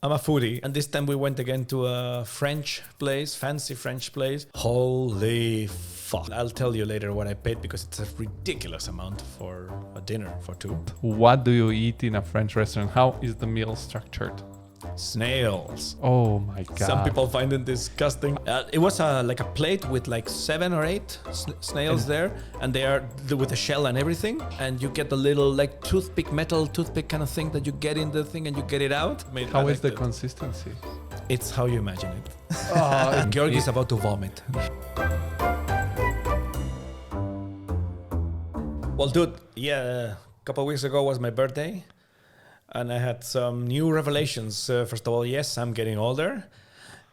I'm a foodie. And this time we went again to a French place, fancy French place. Holy fuck. I'll tell you later what I paid because it's a ridiculous amount for a dinner for two. What do you eat in a French restaurant? How is the meal structured? Snails. Oh my God. Some people find it disgusting. It was like a plate with like 7 or 8 snails there, and they are with the shell and everything. And you get the little like metal toothpick kind of thing that you get in the thing and you get it out. How is the consistency? It's how you imagine it. Oh, Georg is about to vomit. Well, dude, a couple of weeks ago was my birthday. And I had some new revelations. First of all, yes, I'm getting older.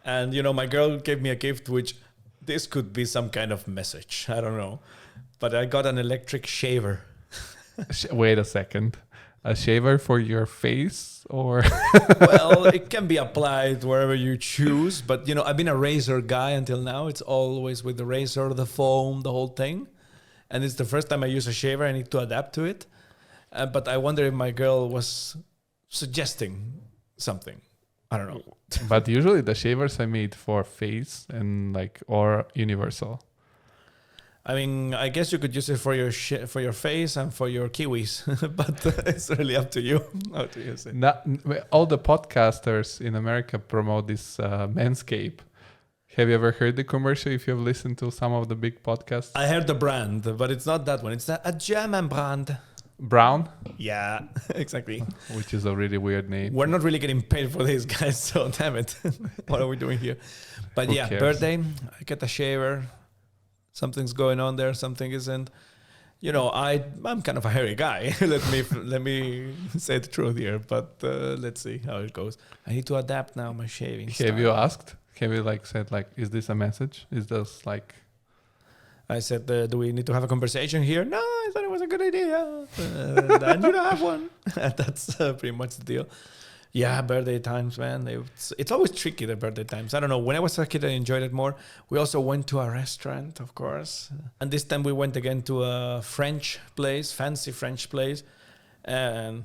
And, my girl gave me a gift, which this could be some kind of message. I don't know. But I got an electric shaver. Wait a second. A shaver for your face or? Well, it can be applied wherever you choose. But, I've been a razor guy until now. It's always with the razor, the foam, the whole thing. And it's the first time I use a shaver. I need to adapt to it. But I wonder if my girl was suggesting something. I don't know. But usually the shavers are made for face and or universal. I mean, I guess you could use it for your for your face and for your kiwis, but it's really up to you how to use it. All the podcasters in America promote this Manscaped. Have you ever heard the commercial if you've listened to some of the big podcasts? I heard the brand, but it's not that one. It's a German brand. Brown? Yeah, exactly. Which is a really weird name. We're not really getting paid for this, guys, so damn it. What are we doing here? But Who cares? Birthday, I get a shaver. Something's going on there, something isn't. I'm kind of a hairy guy. let me say the truth here, but let's see how it goes. I need to adapt now my shaving style. Have you asked? Have you said is this a message? Is this I said, do we need to have a conversation here? No, I thought it was a good idea. And you don't have one. That's pretty much the deal. Yeah, birthday times, man. It's always tricky, the birthday times. I don't know. When I was a kid, I enjoyed it more. We also went to a restaurant, of course. And this time we went again to a French place, fancy French place. And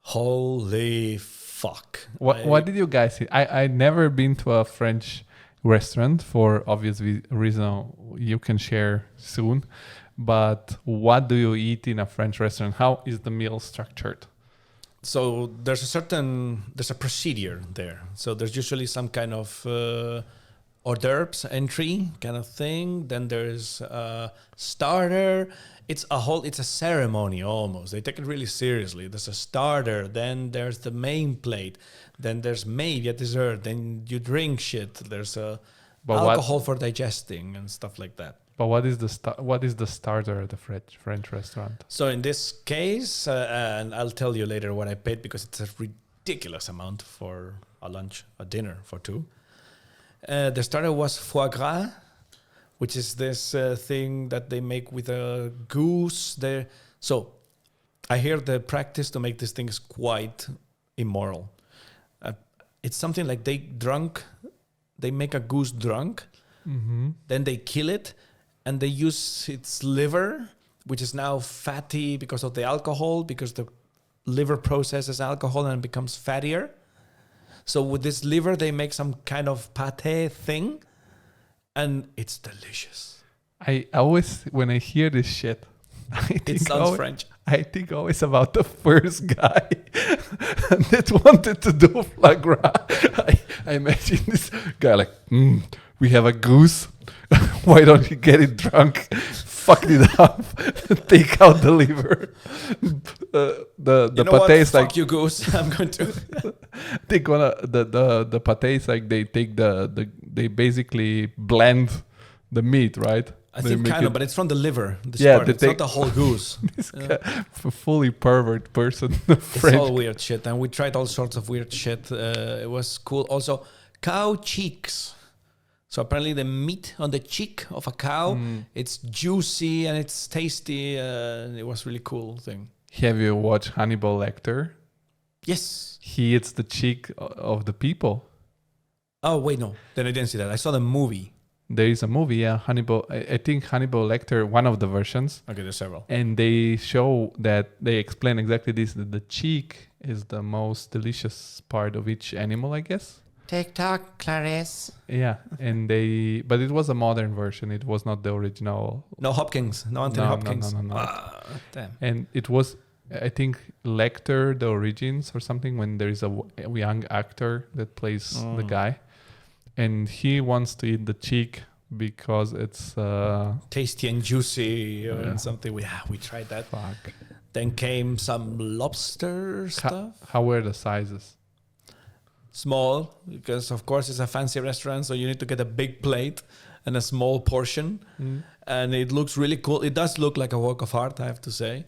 holy fuck. What did you guys eat? I never been to a French restaurant for obvious reason you can share soon. But what do you eat in a French restaurant? How is the meal structured? So there's a procedure there. So there's usually some kind of hors d'oeuvres entry kind of thing. Then there's a starter. It's a ceremony almost. They take it really seriously. There's a starter. Then there's the main plate. Then there's maybe a dessert. Then you drink shit. There's alcohol for digesting and stuff like that. But what is the starter at the French restaurant? So in this case, and I'll tell you later what I paid because it's a ridiculous amount for a dinner for two. The starter was foie gras, which is this thing that they make with a goose. So I hear the practice to make these things quite immoral. It's something like they make a goose drunk, then they kill it, and they use its liver, which is now fatty because of the alcohol, because the liver processes alcohol and becomes fattier. So with this liver, they make some kind of pate thing, and it's delicious. I always, when I hear this shit, It sounds French. I think always about the first guy that wanted to do foie gras. I imagine this guy we have a goose. Why don't you get it drunk? Fuck it up. Take out the liver. The pate is Fuck you, goose. I'm going to. The pate is they take they basically blend the meat, right? I think kind of, but it's from the liver. It's not the whole goose. This guy, a fully pervert person. It's all weird shit, and we tried all sorts of weird shit. It was cool. Also, cow cheeks. So apparently the meat on the cheek of a cow, it's juicy and it's tasty. It was really cool thing. Have you watched Hannibal Lecter? Yes. He eats the cheek of the people. Oh, wait, no. Then I didn't see that. I saw the movie. There is a movie, Hannibal. I think Hannibal Lecter, one of the versions. Okay, there's several. And they show that they explain exactly this, that the cheek is the most delicious part of each animal, I guess. TikTok, Clarice. Yeah, but it was a modern version. It was not the original. No Hopkins. No Anthony Hopkins. No. Ah, damn. And it was, I think, Lecter, the origins or something, when there is a young actor that plays the guy. And he wants to eat the cheek because it's... tasty and juicy and something. We tried that. Fuck. Then came some lobster stuff. How were the sizes? Small, because of course it's a fancy restaurant, so you need to get a big plate and a small portion. And it looks really cool. It does look like a work of art, I have to say.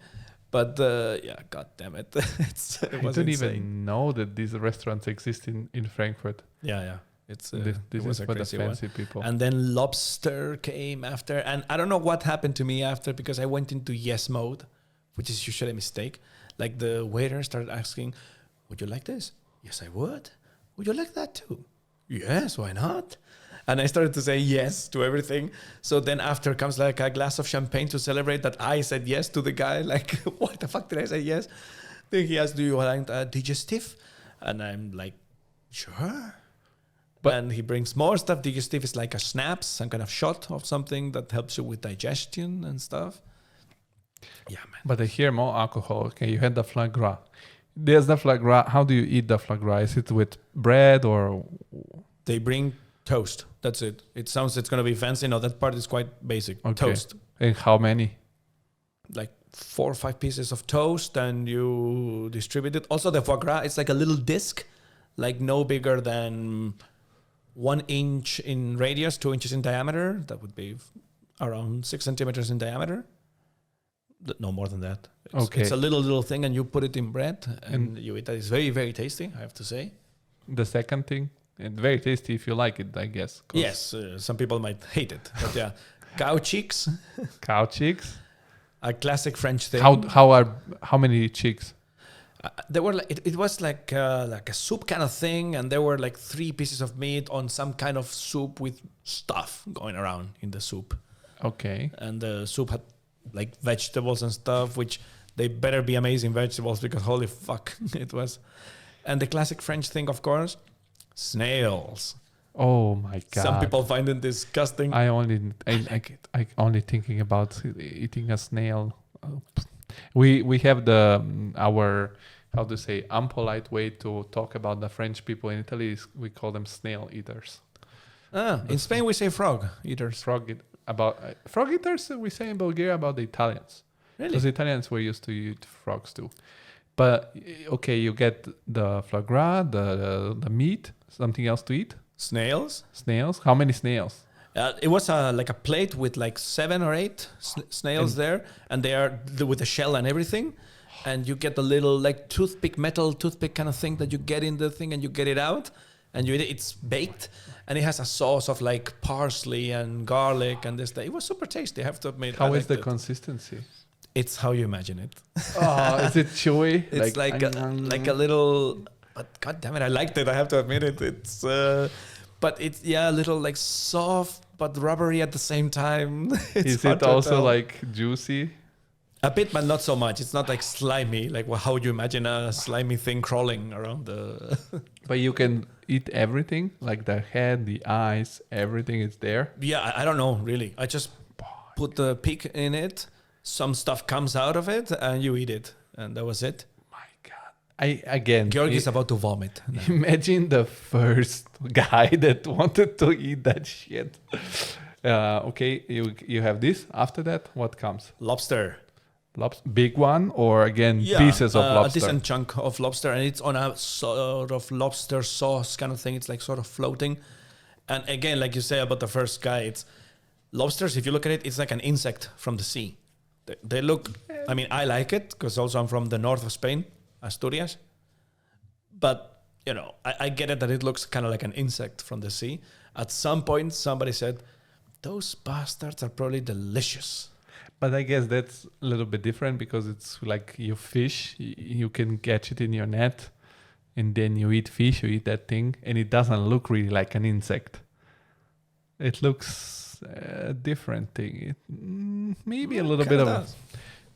But god damn it. It was I don't insane. even know that these restaurants exist in Frankfurt. Yeah. It's This it was is a for the crazy one. fancy people. And then lobster came after. And I don't know what happened to me after, because I went into yes mode, which is usually a mistake. Like the waiter started asking, would you like this? Yes, I would. Would you like that too? Yes, why not? And I started to say yes to everything. So then after comes like a glass of champagne to celebrate that I said yes to the guy. Like, what the fuck did I say yes? Then he asked, do you want a digestive? And I'm like, sure. And he brings more stuff. Digestive is like a schnapps, some kind of shot of something that helps you with digestion and stuff. Yeah, man. But I hear more alcohol. Okay, you had the foie gras. There's the foie gras. How do you eat the foie gras? Is it with bread or? They bring toast. That's it. It sounds it's going to be fancy. No, that part is quite basic. Okay. Toast. And how many? Like 4 or 5 pieces of toast, and you distribute it. Also, the foie gras, it's like a little disc, like no bigger than 1 inch in radius, 2 inches in diameter. That would be around 6 centimeters in diameter. No more than that. It's a little thing, and you put it in bread, and you eat that. It's very, very tasty, I have to say. The second thing, and very tasty if you like it, I guess. Yes, some people might hate it, but yeah, cow cheeks. Cow cheeks. A classic French thing. How many cheeks? There were it was like a soup kind of thing, and there were like 3 pieces of meat on some kind of soup with stuff going around in the soup. Okay. And the soup had like vegetables and stuff, which they better be amazing vegetables, because holy fuck it was. And the classic French thing, of course, snails. Oh my god! Some people find it disgusting. I only thinking about eating a snail. We have our how to say unpolite way to talk about the French people in Italy is we call them snail eaters. In Spain we say frog eaters. Frog eaters we say in Bulgaria about the Italians. Really? Because Italians were used to eat frogs too. But okay, you get the foie gras, the meat, something else to eat. Snails. How many snails? It was like a plate with like 7 or 8 snails there, and they are with the shell and everything. And you get the little like metal toothpick kind of thing that you get in the thing, and you get it out, and you eat it. It's baked, and it has a sauce of like parsley and garlic and this. It was super tasty, I have to admit. How is the consistency? It's how you imagine it. Oh, is it chewy? It's like a little. But god damn it, I liked it. I have to admit it. It's but it's a little like soft but rubbery at the same time. Is it also like juicy? A bit, but not so much. It's not like slimy, like how would you imagine a slimy thing crawling around the. But you can eat everything, like the head, the eyes, everything is there. Yeah, I don't know really. I just put the pig in it. Some stuff comes out of it, and you eat it, and that was it. Georgi's about to vomit. Imagine the first guy that wanted to eat that shit. Okay, you have this. After that, what comes? Lobster. Big one, or again pieces of lobster? A decent chunk of lobster, and it's on a sort of lobster sauce kind of thing. It's like sort of floating. And again, like you say about the first guy, it's lobsters. If you look at it, it's like an insect from the sea. They look. I mean, I like it because also I'm from the north of Spain. Asturias, but I get it that it looks kind of like an insect from the sea. At some point, somebody said, "Those bastards are probably delicious." But I guess that's a little bit different because it's like you fish, you can catch it in your net, and then you eat fish, you eat that thing, and it doesn't look really like an insect. It looks a different thing. Maybe a little bit of.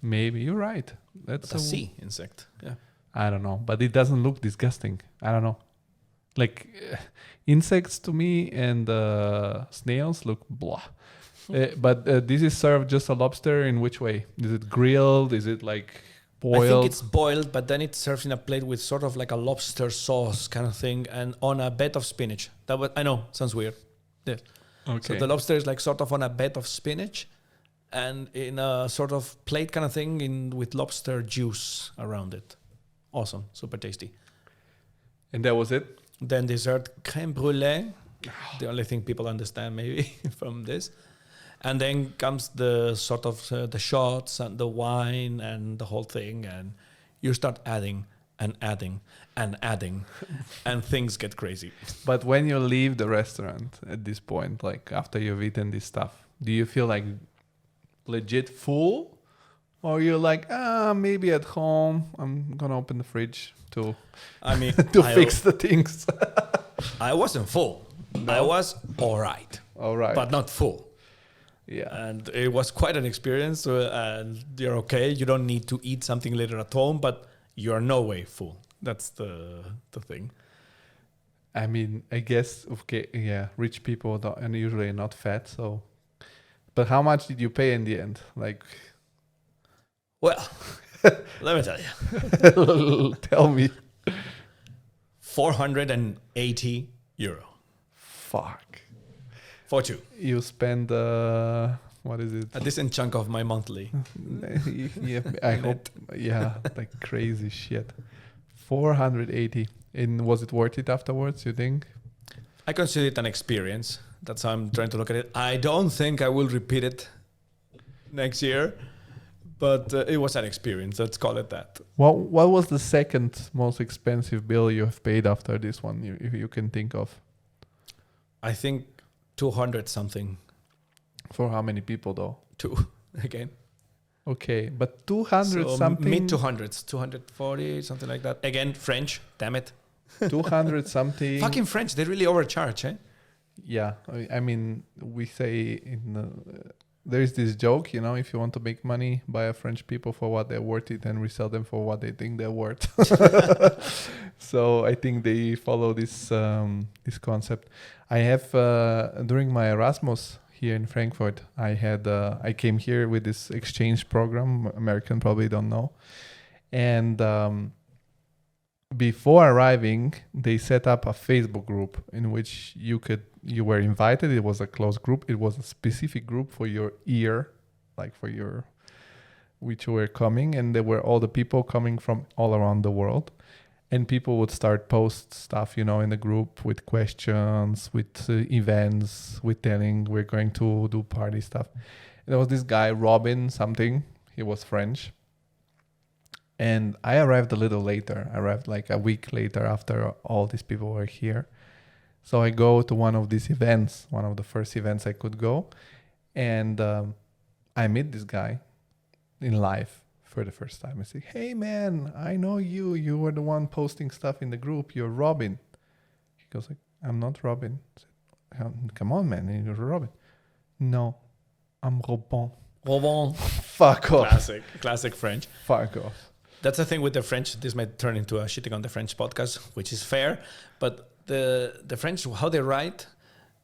Maybe you're right. That's a sea insect. Yeah. I don't know, but it doesn't look disgusting. I don't know. Like insects to me and snails look blah. But this is served just a lobster in which way? Is it grilled? Is it like boiled? I think it's boiled, but then it's served in a plate with sort of like a lobster sauce kind of thing, and on a bed of spinach. I know, sounds weird. Yeah. Okay. So the lobster is like sort of on a bed of spinach, and in a sort of plate kind of thing with lobster juice around it. Awesome, super tasty. And that was it? Then dessert, crème brûlée. The only thing people understand maybe from this. And then comes the sort of the shots and the wine and the whole thing. And you start adding and adding and adding and things get crazy. But when you leave the restaurant at this point, like after you've eaten this stuff, do you feel like legit full? Or you're like, maybe at home, I'm going to open the fridge to fix the things. I wasn't full. No? I was all right. All right. But not full. Yeah. And it was quite an experience. And you're okay. You don't need to eat something later at home, but you're no way full. That's the thing. I mean, I guess, okay, yeah, rich people are usually not fat. So, but how much did you pay in the end? Like, well, let me tell you. Tell me. 480 euro. Fuck. For two. You spend, what is it? A decent chunk of my monthly. Yeah, I hope. Yeah, like crazy shit. 480. And was it worth it afterwards, you think? I consider it an experience. That's how I'm trying to look at it. I don't think I will repeat it next year, but it was an experience. Let's call it that. What was the second most expensive bill you have paid after this one, if you can think of? I think 200 something. For how many people though? Two, again. Okay, but 200 something. Mid 200s, 240, something like that. Again, French, damn it. 200 something. Fucking French, they really overcharge, eh? Yeah, I mean, we say there is this joke, if you want to make money, buy a French people for what they're worth it and resell them for what they think they're worth. So I think they follow this concept. I have during my Erasmus here in Frankfurt, I came here with this exchange program. American probably don't know, and before arriving, they set up a Facebook group in which you were invited. It was a closed group. It was a specific group for your year, like for your, which were coming, and there were all the people coming from all around the world. And people would start post stuff, in the group with questions, with events, with telling we're going to do party stuff. And there was this guy, Robin something. He was French. And I arrived a little later. I arrived like a week later after all these people were here. So I go to one of these events, one of the first events I could go. And I meet this guy in live for the first time. I say, hey man, I know you. You were the one posting stuff in the group. You're Robin. He goes like, I'm not Robin. I said, come on, man. You're Robin. No, I'm Robin. Robin. Fuck off. Classic French. Fuck off. That's the thing with the French. This might turn into a shitting on the French podcast, which is fair. But the French, how they write,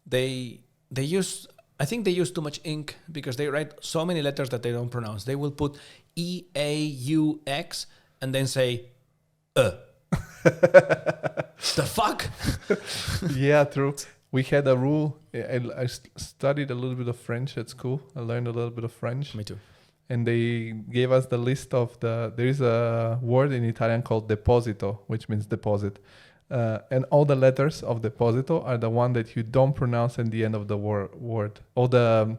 they use, I think they use too much ink because they write so many letters that they don't pronounce. They will put E-A-U-X and then say, The fuck? Yeah, true. We had a rule. I studied a little bit of French at school. I learned a little bit of French. Me too. And they gave us the list of there is a word in Italian called deposito, which means deposit. And all the letters of deposito are the one that you don't pronounce at the end of the word. All the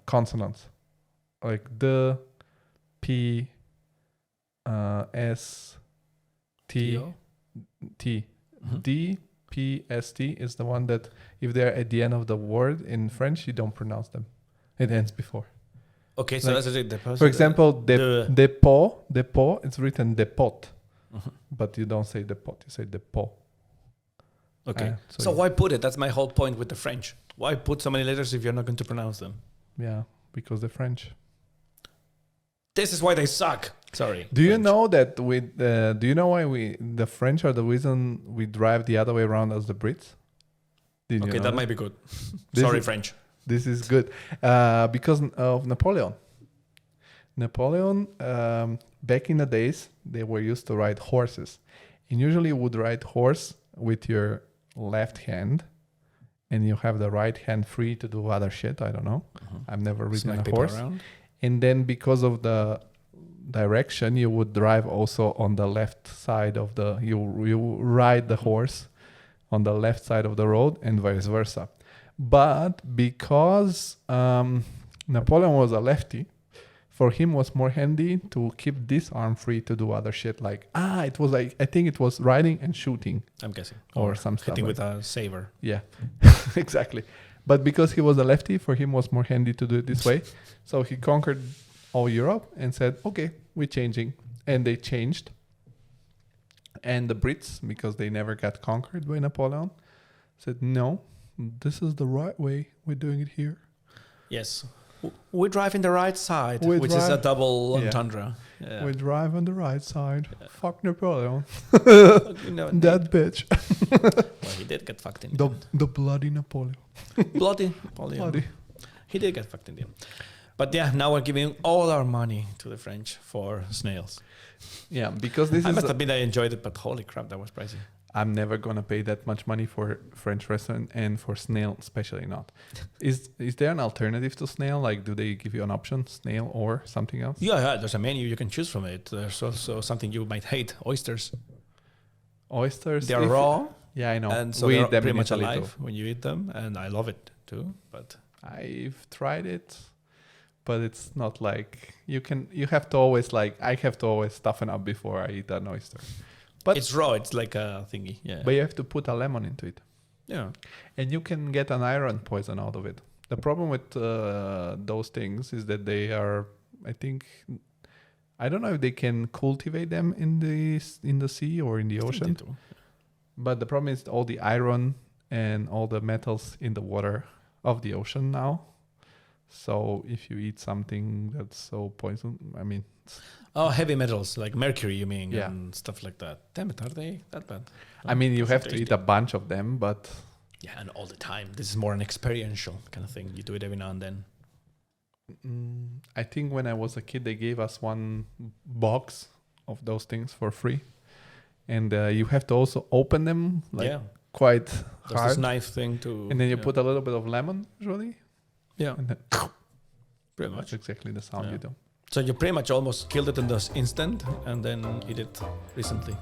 consonants. Like the, P, S, T, T. Mm-hmm. D, P, S, T is the one that if they're at the end of the word in French, you don't pronounce them. It ends before. Okay, so like, that's it. For example, depot, it's written depot, but you don't say depot, you say depot. Okay, so why put it? That's my whole point with the French. Why put so many letters if you're not going to pronounce them? Yeah, because they're French. This is why they suck. Sorry. Do you French. know that do you know why the French are the reason we drive the other way around as the Brits? Did you Okay, know that might be good. This Sorry, is- French. This is good because of Napoleon. Napoleon, back in the days, they were used to ride horses, and usually you would ride horse with your left hand, and you have the right hand free to do other shit. I don't know. I've never ridden Smack a people horse. around. And then because of the direction, you would drive also on the left side of the you ride the horse on the left side of the road and vice versa. But because Napoleon was a lefty, for him was more handy to keep this arm free to do other shit like it was like I think it was riding and shooting I'm guessing. or some stuff. Hitting Like with a saber. yeah, exactly. But because he was a lefty, for him was more handy to do it this way. So he conquered all Europe and said, okay, we're changing. And they changed. And the Brits, because they never got conquered by Napoleon, said, no, this is the right way. We're doing it here. Yes. We drive in the right side, We which is a drive- double Yeah. entendre. Yeah. We drive on the right side. Fuck Napoleon. You know, That bitch. well, he did get fucked in the end. The bloody Napoleon. Bloody Napoleon. Bloody. He did get fucked in the end. But yeah, now we're giving all our money to the French for snails. Yeah, because this I is... must admit I enjoyed it, but holy crap, that was pricey. I'm never gonna pay that much money for French restaurant and for snail, especially not. Is there an alternative to snail? Like, do they give you an option, snail or something else? Yeah, there's a menu you can choose from it. There's also something you might hate, oysters. Oysters. They are if- raw, Yeah, I know. and so We they're eat them pretty in much Italy alive too. when you eat them, and I love it too. But I've tried it, but it's not like you can. You have to always like. I have to always toughen up before I eat an oyster. But it's raw. It's like a thingy. Yeah. But you have to put a lemon into it, Yeah. and you can get an iron poison out of it. The problem with those things is that they are. I think. I don't know if they can cultivate them in the sea or in the ocean. Too. But the problem is all the iron and all the metals in the water of the ocean now. So if you eat something that's so poison, I mean, Oh, heavy metals like mercury, you mean, Yeah. and stuff like that. Damn it, are they that bad? I mean, you That's have to tasty. eat a bunch of them, but Yeah, and all the time. This is more an experiential kind of thing. You do it every now and then. I think when I was a kid, they gave us one box of those things for free. And you have to also open them like yeah, quite there's this hard. knife thing to. And then you yeah. put a little bit of lemon, usually. Yeah, And then pretty that's much. exactly the sound Yeah. you do. So you pretty much almost killed it in this instant, and then eat it recently.